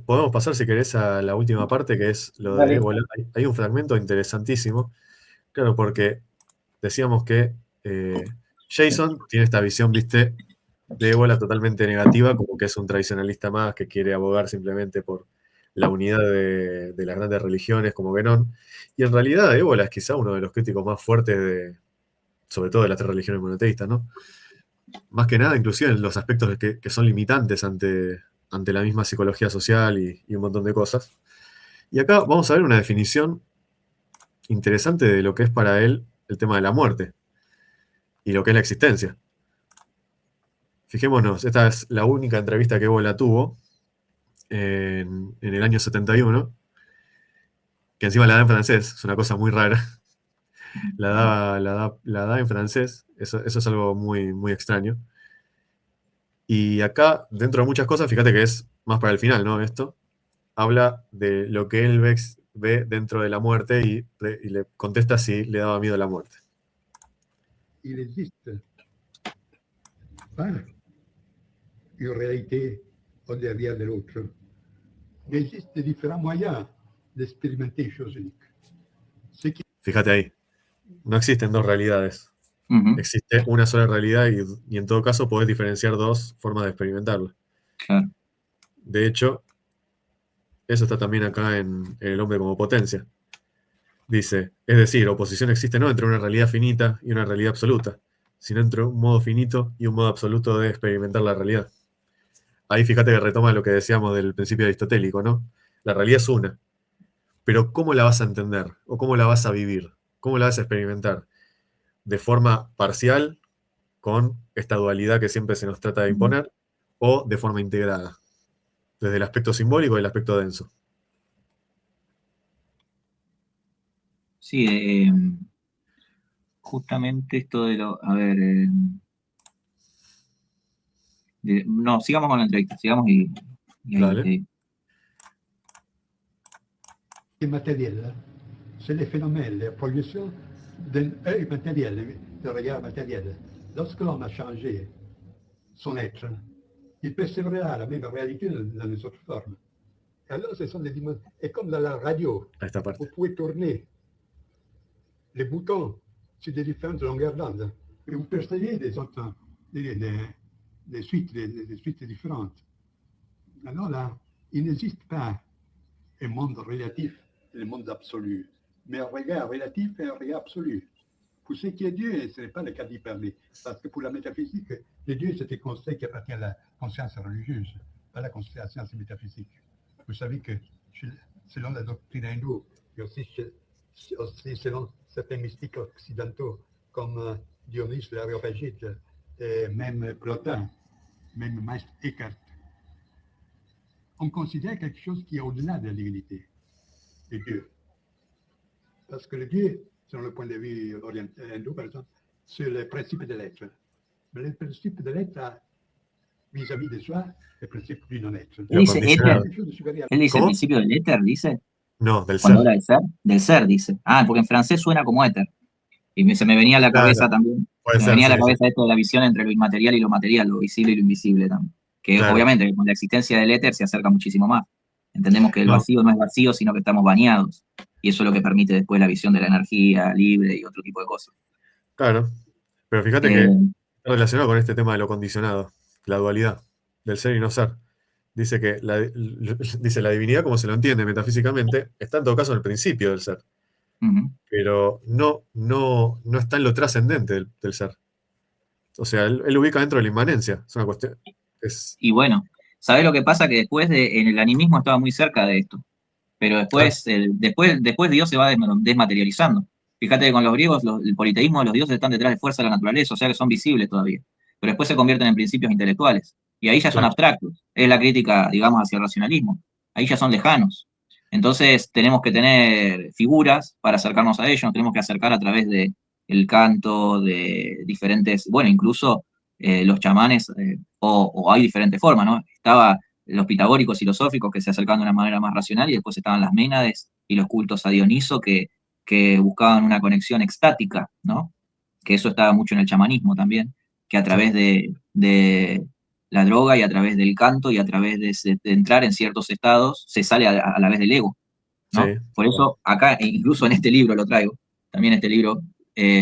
Podemos pasar, si querés, a la última parte, que es lo de Dale. ébola. Hay un fragmento interesantísimo, claro, porque decíamos que Jason tiene esta visión, viste, de ébola totalmente negativa, como que es un tradicionalista más que quiere abogar simplemente por la unidad de las grandes religiones como Benón. Y en realidad ébola es quizá uno de los críticos más fuertes sobre todo de las tres religiones monoteístas, ¿no? Más que nada, inclusive en los aspectos que son limitantes ante la misma psicología social y un montón de cosas. Y acá vamos a ver una definición interesante de lo que es para él el tema de la muerte y lo que es la existencia. Fijémonos, esta es la única entrevista que Ébola tuvo en el año 71, que encima la da en francés, es una cosa muy rara. La da en francés, eso es algo muy, muy extraño. Y acá, dentro de muchas cosas, fíjate que es más para el final, ¿no? Esto habla de lo que él ve dentro de la muerte y le contesta si le daba miedo a la muerte. Il existe pas une réalité au derrière de l'autre. Il existe différents moyens d'expérimenter une chose unique. Fíjate ahí, no existen dos realidades. Ujú, Existe una sola realidad y en todo caso podés diferenciar dos formas de experimentarla. claro. De hecho, eso está también acá en El hombre como potencia. Dice, es decir, oposición existe no entre una realidad finita y una realidad absoluta, sino entre un modo finito y un modo absoluto de experimentar la realidad. Ahí fíjate que retoma lo que decíamos del principio aristotélico, ¿no? La realidad es una, pero ¿cómo la vas a entender? ¿O cómo la vas a vivir? ¿Cómo la vas a experimentar? ¿De forma parcial, con esta dualidad que siempre se nos trata de imponer, o de forma integrada, desde el aspecto simbólico y el aspecto denso? Sí, justamente esto de lo. A ver. No, sigamos con la entrevista, sigamos y ahí Dale. te digo. C'est matériel. C'est les phénomènes, les projections d'un œil matériel, de regard matériel. Lorsque l'homme a changé son être, il percevra la même réalité dans les autres formes. Et alors, ce sont des dimensions. Et comme dans la radio, A esta parte. vous pouvez tourner les boutons sur des différentes longueurs d'onde et vous percevez des autres, des suites différentes. Alors là, il n'existe pas un monde relatif et le monde absolu, mais un regard relatif et un regard absolu. Pour ce qui est Dieu, ce n'est pas le cas d'y parler, parce que pour la métaphysique, le Dieu, c'est un concept qui appartient à la conscience religieuse, pas à la conscience métaphysique. Vous savez que selon la doctrine hindoue, et aussi selon certains mystiques occidentaux, comme Dionys l'Aréopagite, et même Plotin, même Maître Eckhart, on considère quelque chose qui est au-delà de la divinité, le Dieu. Parce que le Dieu, selon le point de vue hindou, par exemple, c'est le principe de l'être. Mais le principe de l'être a, vis-à-vis de soi, le principe du non-être. Él dice éter, Quelque chose de supérieur. él dice el ¿Cómo? principio del éter, dice, No, del cuando ser. habla del ser, dice. Ah, porque en francés suena como éter. Y se me venía a la Claro, cabeza también, puede se me ser, venía a sí, la sí. cabeza esto de la visión entre lo inmaterial y lo material, lo visible y lo invisible también. Que Claro. obviamente con la existencia del éter se acerca muchísimo más. Entendemos que el No. vacío no es vacío, sino que estamos bañados. Y eso es lo que permite después la visión de la energía libre y otro tipo de cosas. Claro. Pero fíjate que está relacionado con este tema de lo condicionado, la dualidad del ser y no ser. Dice que dice la divinidad, como se lo entiende metafísicamente, está en todo caso en el principio del ser, pero no está en lo trascendente del ser. O sea, él ubica dentro de la inmanencia. Es una cuestión. Y bueno, ¿sabés lo que pasa? Que después en el animismo estaba muy cerca de esto. Pero después, después Dios se va desmaterializando. Fíjate que con los griegos el politeísmo de los dioses están detrás de fuerza de la naturaleza, o sea que son visibles todavía. Pero después se convierten en principios intelectuales. Y ahí ya son abstractos. Es la crítica, digamos, hacia el racionalismo. Ahí ya son lejanos. Entonces tenemos que tener figuras para acercarnos a ellos, nos tenemos que acercar a través de el canto, de diferentes, bueno, incluso los chamanes, o hay diferentes formas, ¿no? Estaba los pitagóricos filosóficos que se acercaban de una manera más racional y después estaban las Ménades y los cultos a Dioniso que buscaban una conexión extática, ¿no? Que eso estaba mucho en el chamanismo también, que a través de la droga y a través del canto y a través de entrar en ciertos estados, se sale a la vez del ego, ¿no? Sí. Por eso acá, e incluso en este libro lo traigo, también este libro,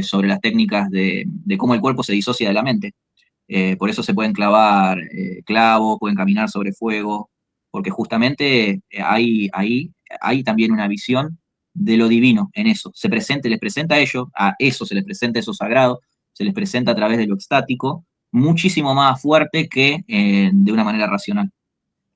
sobre las técnicas de cómo el cuerpo se disocia de la mente. Por eso se pueden clavar clavos, pueden caminar sobre fuego, porque justamente hay también una visión de lo divino en eso. Les presenta a eso se les presenta eso sagrado, se les presenta a través de lo estático, muchísimo más fuerte que de una manera racional.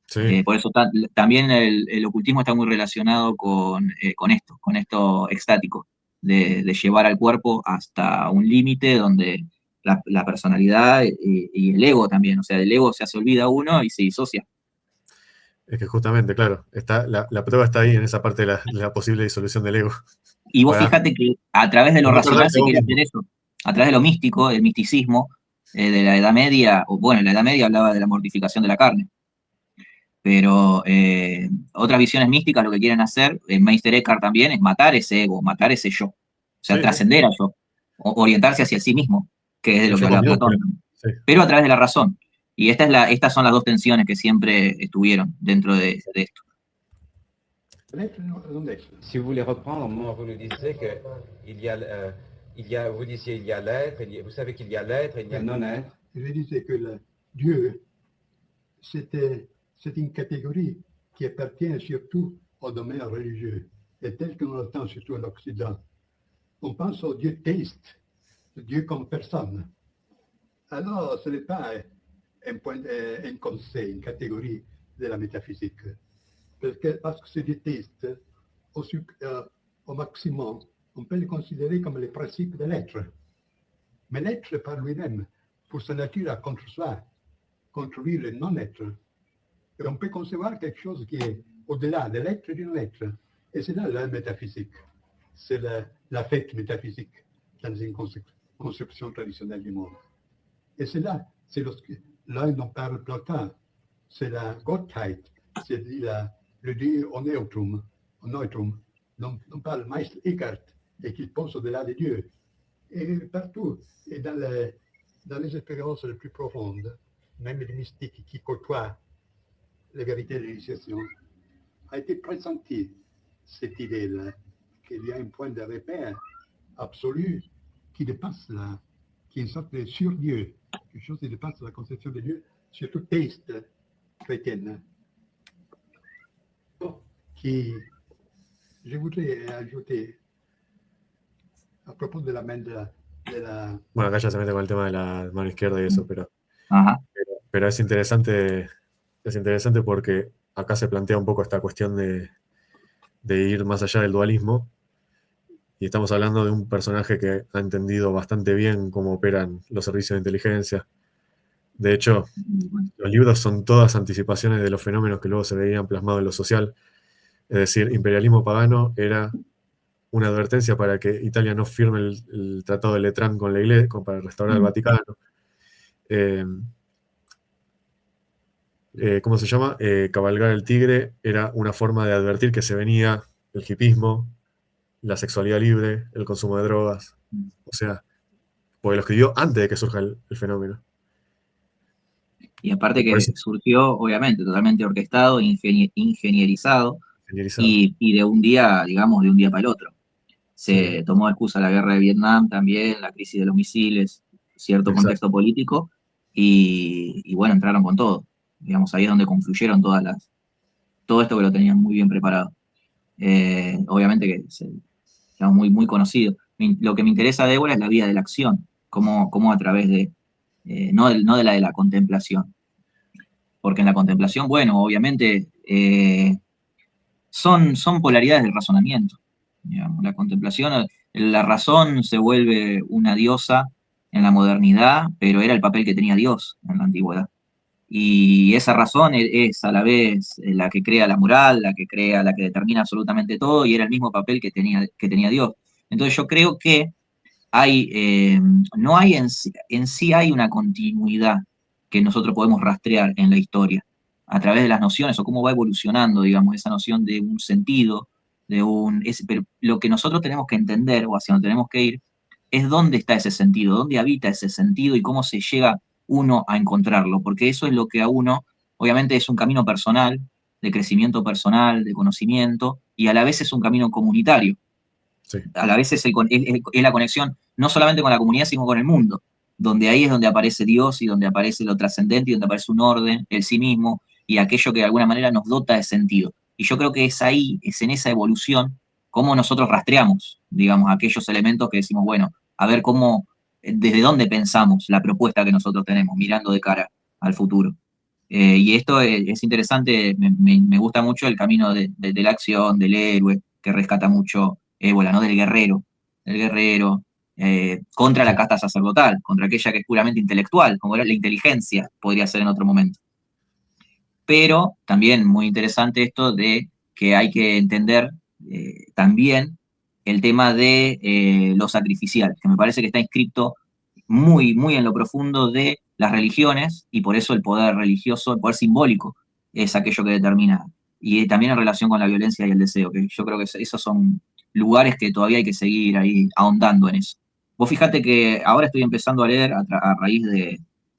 Sí. Por eso también el ocultismo está muy relacionado con esto extático, de llevar al cuerpo hasta un límite donde la personalidad y el ego también, o sea, del ego se olvida uno y se disocia. Es que justamente, claro, la prueba está ahí en esa parte de la posible disolución del ego. Y vos Para fíjate que a través de lo no racional perderte se vos quiere mismo. hacer eso, a través de lo místico, el misticismo de la Edad Media, o bueno, en la Edad Media hablaba de la mortificación de la carne. Pero otras visiones místicas lo que quieren hacer, Meister Eckhart también, es matar ese ego, matar ese yo. O sea, Sí, trascender al yo, orientarse hacia sí mismo, que es de el lo que yo con habla Platón. minúscula. Sí. Pero a través de la razón. Y estas son las dos tensiones que siempre estuvieron dentro de esto. Si vous voulez reprendre, moi, vous nous disiez que vous disiez il y a l'être, vous savez qu'il y a l'être et il y a le non-être. Je disais que Dieu, c'est une catégorie qui appartient surtout au domaine religieux, et tel qu'on l'entend surtout en Occident. On pense au Dieu théiste, Dieu comme personne. Alors, ce n'est pas un conseil, une catégorie de la métaphysique. Parce que ce Dieu théiste, au maximum, on peut le considérer comme le principe de l'être. Mais l'être par lui-même, pour sa nature à contre soi, contre lui le non-être. Et on peut concevoir quelque chose qui est au-delà de l'être et du non-être. Et c'est là la métaphysique. C'est l'affect métaphysique dans une conception traditionnelle du monde. Et c'est là, là dont parle Platon, c'est la Gottheit, c'est-à-dire le Dieu au neutrum, dont parle Meister Eckhart, et qui pense au-delà de Dieu. Et partout, et dans les expériences les plus profondes, même les mystiques qui côtoient les vérités de l'initiation, a été pressenti cette idée-là, qu'il y a un point de repère absolu qui dépasse qui est une sorte de sur-Dieu, quelque chose qui dépasse la conception de Dieu, surtout théiste chrétienne. Je voudrais ajouter, a propos de la main de la... Bueno, acá ya se mete con el tema de la mano izquierda y eso, pero es interesante porque acá se plantea un poco esta cuestión de ir más allá del dualismo, y estamos hablando de un personaje que ha entendido bastante bien cómo operan los servicios de inteligencia. De hecho, los libros son todas anticipaciones de los fenómenos que luego se veían plasmados en lo social. Es decir, imperialismo pagano era una advertencia para que Italia no firme el Tratado de Letrán con la Iglesia, para restaurar el Vaticano. ¿Cómo se llama? Cabalgar el tigre era una forma de advertir que se venía el hipismo, la sexualidad libre, el consumo de drogas. O sea, porque lo escribió antes de que surja el fenómeno. Y aparte que surgió, obviamente, totalmente orquestado, ingenierizado. Y de un día, digamos, de un día para el otro. Se tomó excusa la guerra de Vietnam también, la crisis de los misiles, cierto contexto político, y bueno, entraron con todo. Digamos, ahí es donde confluyeron todo esto que lo tenían muy bien preparado. Obviamente que es muy, muy conocido. Lo que me interesa de Ébola es la vía de la acción, cómo a través de, no de la contemplación. Porque en la contemplación, bueno, obviamente... Son polaridades del razonamiento. Digamos, la contemplación, la razón se vuelve una diosa en la modernidad, pero era el papel que tenía Dios en la antigüedad. Y esa razón es a la vez la que crea la moral, la que determina absolutamente todo, y era el mismo papel que tenía Dios. Entonces yo creo que no hay en sí hay una continuidad que nosotros podemos rastrear en la historia, a través de las nociones o cómo va evolucionando, digamos, esa noción de un sentido, pero lo que nosotros tenemos que entender o hacia donde tenemos que ir es dónde está ese sentido, dónde habita ese sentido y cómo se llega uno a encontrarlo, porque eso es lo que a uno, obviamente es un camino personal, de crecimiento personal, de conocimiento, y a la vez es un camino comunitario. Sí. A la vez es la conexión no solamente con la comunidad, sino con el mundo, donde ahí es donde aparece Dios y donde aparece lo trascendente y donde aparece un orden, el sí mismo, y aquello que de alguna manera nos dota de sentido. Y yo creo que es ahí, es en esa evolución, cómo nosotros rastreamos, digamos, aquellos elementos que decimos, bueno, a ver cómo, desde dónde pensamos la propuesta que nosotros tenemos, mirando de cara al futuro. Y esto es interesante, me gusta mucho el camino de la acción, del héroe, que rescata mucho Ébola, ¿no? Del guerrero, contra la casta sacerdotal, contra aquella que es puramente intelectual, como era la inteligencia, podría ser en otro momento. Pero también muy interesante esto de que hay que entender también el tema de lo sacrificial, que me parece que está inscrito muy, muy en lo profundo de las religiones, y por eso el poder religioso, el poder simbólico, es aquello que determina. Y también en relación con la violencia y el deseo, que yo creo que esos son lugares que todavía hay que seguir ahí ahondando en eso. Vos fíjate que ahora estoy empezando a leer a raíz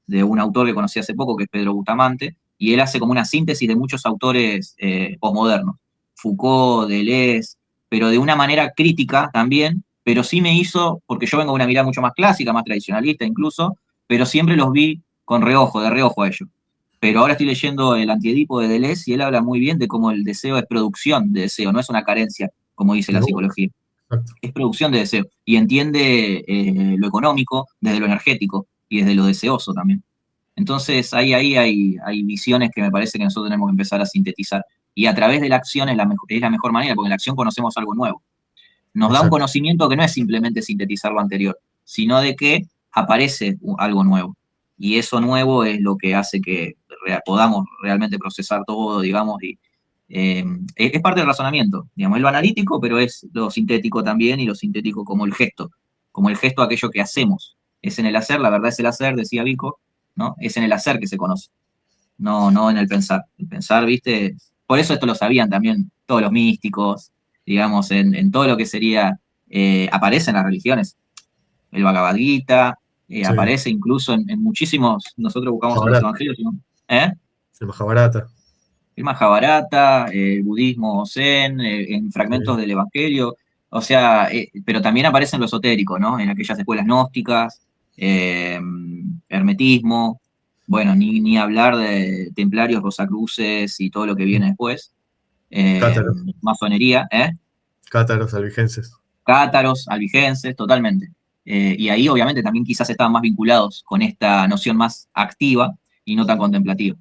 de un autor que conocí hace poco, que es Pedro Bustamante, y él hace como una síntesis de muchos autores posmodernos, Foucault, Deleuze, pero de una manera crítica también, pero sí me hizo, porque yo vengo de una mirada mucho más clásica, más tradicionalista incluso, pero siempre los vi con reojo, de reojo a ellos. Pero ahora estoy leyendo el Antiedipo de Deleuze y él habla muy bien de cómo el deseo es producción de deseo, no es una carencia, como dice la psicología. Exacto. Es producción de deseo y entiende lo económico desde lo energético y desde lo deseoso también. Entonces ahí hay visiones que me parece que nosotros tenemos que empezar a sintetizar. Y a través de la acción es la mejor manera, porque en la acción conocemos algo nuevo. Nos da un conocimiento que no es simplemente sintetizar lo anterior, sino de que aparece algo nuevo. Y eso nuevo es lo que hace que podamos realmente procesar todo, digamos, y es parte del razonamiento, digamos, es lo analítico, pero es lo sintético también, y lo sintético como el gesto aquello que hacemos. Es en el hacer, la verdad es el hacer, decía Vico, ¿no? Es en el hacer que se conoce, no en el pensar. El pensar, ¿viste? Por eso esto lo sabían también todos los místicos, digamos, en todo lo que sería, aparece en las religiones. El Bhagavad Gita, aparece incluso en muchísimos, nosotros buscamos en los evangelios, ¿no? El Mahabharata. El Mahabharata, el budismo zen, en fragmentos del evangelio, o sea, pero también aparece en lo esotérico, ¿no? En aquellas escuelas gnósticas, hermetismo, bueno, ni hablar de templarios, rosacruces y todo lo que viene después. Masonería, Cátaros, albigenses. Cátaros, albigenses, totalmente. Y ahí obviamente también quizás estaban más vinculados con esta noción más activa y no tan contemplativa.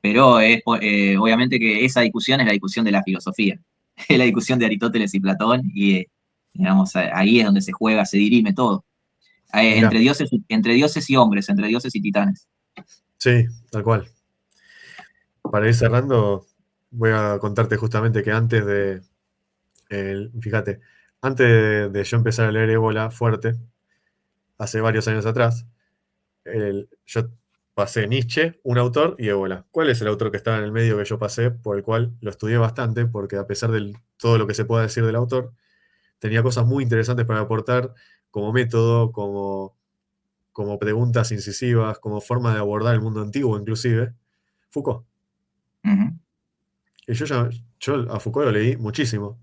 Pero obviamente que esa discusión es la discusión de la filosofía, es la discusión de Aristóteles y Platón, y digamos, ahí es donde se juega, se dirime todo. Entre dioses y hombres, entre dioses y titanes. Sí, tal cual. Para ir cerrando, voy a contarte justamente que antes de yo empezar a leer Ébola fuerte, hace varios años atrás, yo pasé Nietzsche, un autor, y Ébola. ¿Cuál es el autor que estaba en el medio que yo pasé, por el cual lo estudié bastante? Porque a pesar de todo lo que se pueda decir del autor, tenía cosas muy interesantes para aportar como método, como preguntas incisivas, como forma de abordar el mundo antiguo, inclusive, Foucault. Y yo a Foucault lo leí muchísimo.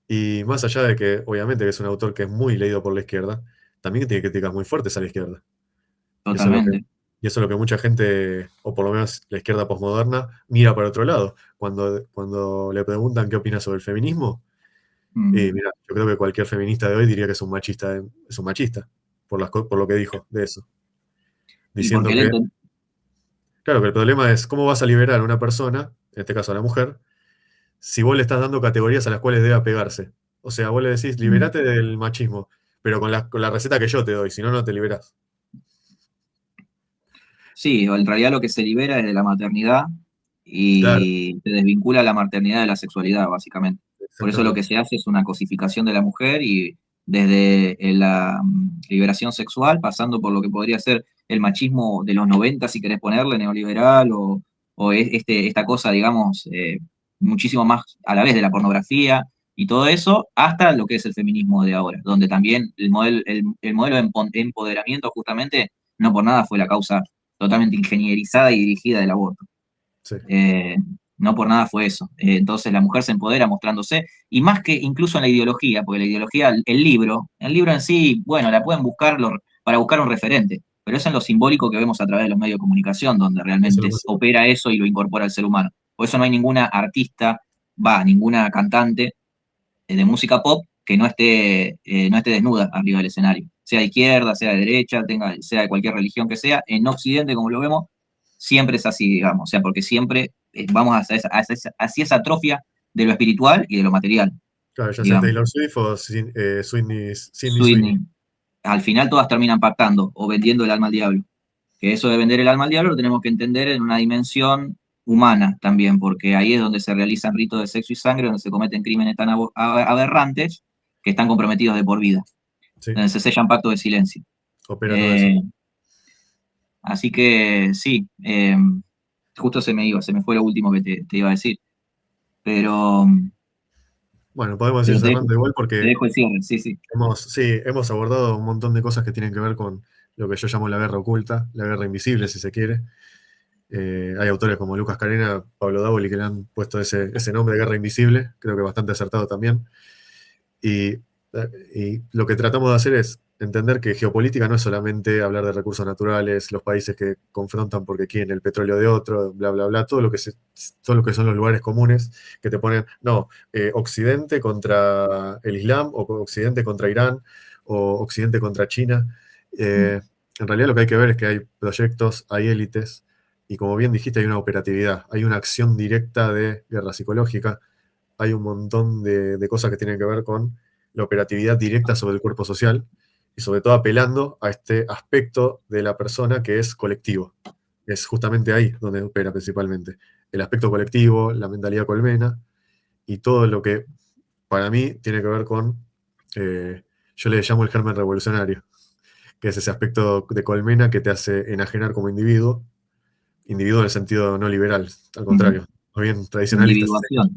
Y más allá de que, obviamente, que es un autor que es muy leído por la izquierda, también tiene críticas muy fuertes a la izquierda. Totalmente. Y eso es lo que mucha gente, o por lo menos la izquierda posmoderna, mira para otro lado. Cuando le preguntan qué opina sobre el feminismo, mira, yo creo que cualquier feminista de hoy diría que es un machista, por lo que dijo de eso. Diciendo que, claro, que el problema es cómo vas a liberar a una persona, en este caso a la mujer, si vos le estás dando categorías a las cuales debe apegarse. O sea, vos le decís, liberate del machismo, pero con la receta que yo te doy, si no, no te liberás. Sí, en realidad lo que se libera es de la maternidad y te desvincula la maternidad de la sexualidad, básicamente. Por eso lo que se hace es una cosificación de la mujer, y desde la liberación sexual, pasando por lo que podría ser el machismo de los 90, si querés ponerle, neoliberal, o esta cosa, digamos, muchísimo más a la vez de la pornografía y todo eso, hasta lo que es el feminismo de ahora, donde también el modelo de empoderamiento justamente no por nada fue la causa totalmente ingenierizada y dirigida del aborto. Sí. No por nada fue eso. Entonces la mujer se empodera mostrándose, y más que incluso en la ideología, porque la ideología, el libro en sí, bueno, la pueden buscar para buscar un referente, pero es en lo simbólico que vemos a través de los medios de comunicación, donde Eso realmente es lo más opera eso y lo incorpora al ser humano. Por eso no hay ninguna artista, ninguna cantante de música pop que no esté desnuda arriba del escenario, sea de izquierda, sea de derecha, sea de cualquier religión que sea. En Occidente, como lo vemos, siempre es así, digamos, o sea, porque siempre vamos hacia esa atrofia de lo espiritual y de lo material, Claro, ya sea digamos. Taylor Swift o Sydney Sweeney, Sweeney. al final todas terminan pactando o vendiendo el alma al diablo. Que eso de vender el alma al diablo lo tenemos que entender en una dimensión humana también, porque ahí es donde se realizan ritos de sexo y sangre, donde se cometen crímenes tan aberrantes que están comprometidos de por vida, Sí, donde se sellan pactos de silencio. opera todo eso. Así que sí, justo se me fue lo último que te iba a decir, pero, Bueno, podemos ir pero cerrando igual te porque dejo el cierre, sí, sí. hemos abordado un montón de cosas que tienen que ver con lo que yo llamo la guerra oculta, la guerra invisible, si se quiere. Hay autores como Lucas Carena, Pablo Davoli, que le han puesto ese nombre de guerra invisible, creo que bastante acertado también. Y lo que tratamos de hacer es entender que geopolítica no es solamente hablar de recursos naturales, los países que confrontan porque quieren el petróleo de otro, bla, bla, bla, todo lo que son los lugares comunes que te ponen, no, Occidente contra el Islam, o Occidente contra Irán, o Occidente contra China. En realidad lo que hay que ver es que hay proyectos, hay élites, y como bien dijiste, hay una operatividad, hay una acción directa de guerra psicológica, hay un montón de cosas que tienen que ver con la operatividad directa sobre el cuerpo social y sobre todo apelando a este aspecto de la persona que es colectivo. Es justamente ahí donde opera principalmente. El aspecto colectivo, la mentalidad colmena y todo lo que para mí tiene que ver con, yo le llamo el germen revolucionario, que es ese aspecto de colmena que te hace enajenar como individuo en el sentido no liberal, al contrario, más bien tradicionalista.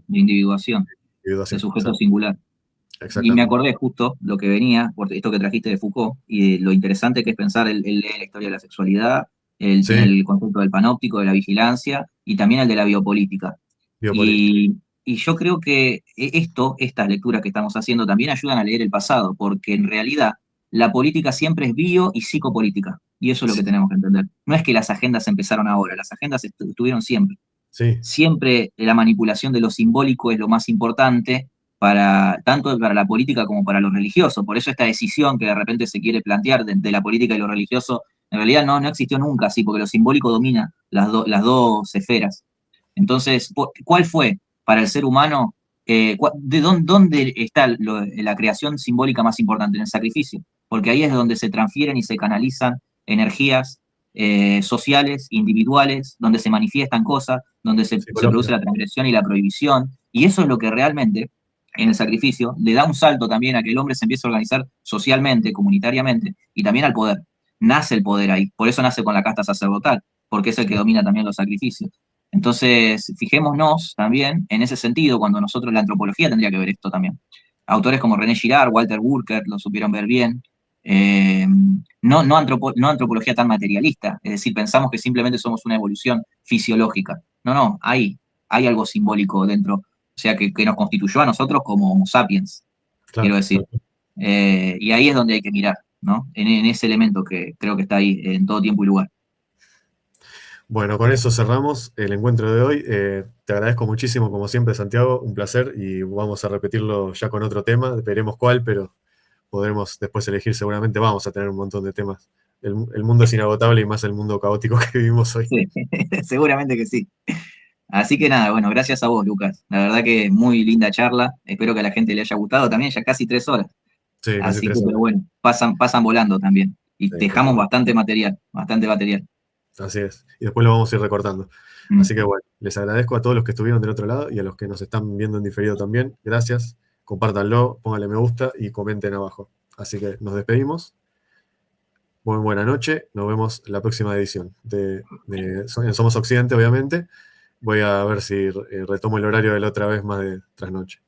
De individuación, de Individuación, sujeto singular. Y me exactamente. acordé justo lo que venía, por esto que trajiste de Foucault, y de lo interesante que es pensar la historia de la sexualidad, Sí, el concepto del panóptico, de la vigilancia, y también el de la biopolítica. biopolítica. Y yo creo que estas lecturas que estamos haciendo también ayudan a leer el pasado, porque en realidad la política siempre es bio y psicopolítica, y eso es lo que tenemos que entender. No es que las agendas empezaron ahora, las agendas estuvieron siempre. Sí, Siempre la manipulación de lo simbólico es lo más importante tanto para la política como para lo religioso. Por eso esta decisión que de repente se quiere plantear de la política y lo religioso, en realidad no existió nunca así, porque lo simbólico domina las dos esferas. Entonces, ¿cuál fue para el ser humano, de dónde está la creación simbólica más importante? En el sacrificio, porque ahí es donde se transfieren y se canalizan energías sociales, individuales, donde se manifiestan cosas, donde se produce la transgresión y la prohibición, y eso es lo que realmente, en el sacrificio, le da un salto también a que el hombre se empiece a organizar socialmente, comunitariamente, y también al poder. Nace el poder ahí, por eso nace con la casta sacerdotal, porque es el que domina también los sacrificios. Entonces, fijémonos también en ese sentido, cuando nosotros la antropología tendría que ver esto también. Autores como René Girard, Walter Burkert lo supieron ver bien. No antropología tan materialista, es decir, pensamos que simplemente somos una evolución fisiológica. No, hay algo simbólico dentro, o sea, que nos constituyó a nosotros como Homo sapiens, claro, quiero decir. Y ahí es donde hay que mirar, ¿no? En ese elemento que creo que está ahí en todo tiempo y lugar. Bueno, con eso cerramos el encuentro de hoy. Te agradezco muchísimo, como siempre, Santiago, un placer y vamos a repetirlo ya con otro tema. Veremos cuál, pero podremos después elegir. Seguramente vamos a tener un montón de temas. El mundo es inagotable y más el mundo caótico que vivimos hoy. Sí, seguramente que sí. Así que nada, bueno, gracias a vos, Lucas. La verdad que muy linda charla. Espero que a la gente le haya gustado también, ya casi 3 horas. Sí, casi Así que, 3 pero horas. bueno, pasan volando también. Y Sí, dejamos bastante material, bastante material. así es. Y después lo vamos a ir recortando. Así que bueno, les agradezco a todos los que estuvieron del otro lado y a los que nos están viendo en diferido también. Gracias. Compártanlo, pónganle me gusta y comenten abajo. Así que nos despedimos. Muy buena noche. Nos vemos en la próxima edición en Somos Occidente, obviamente. Voy a ver si retomo el horario de la otra vez más de trasnoche.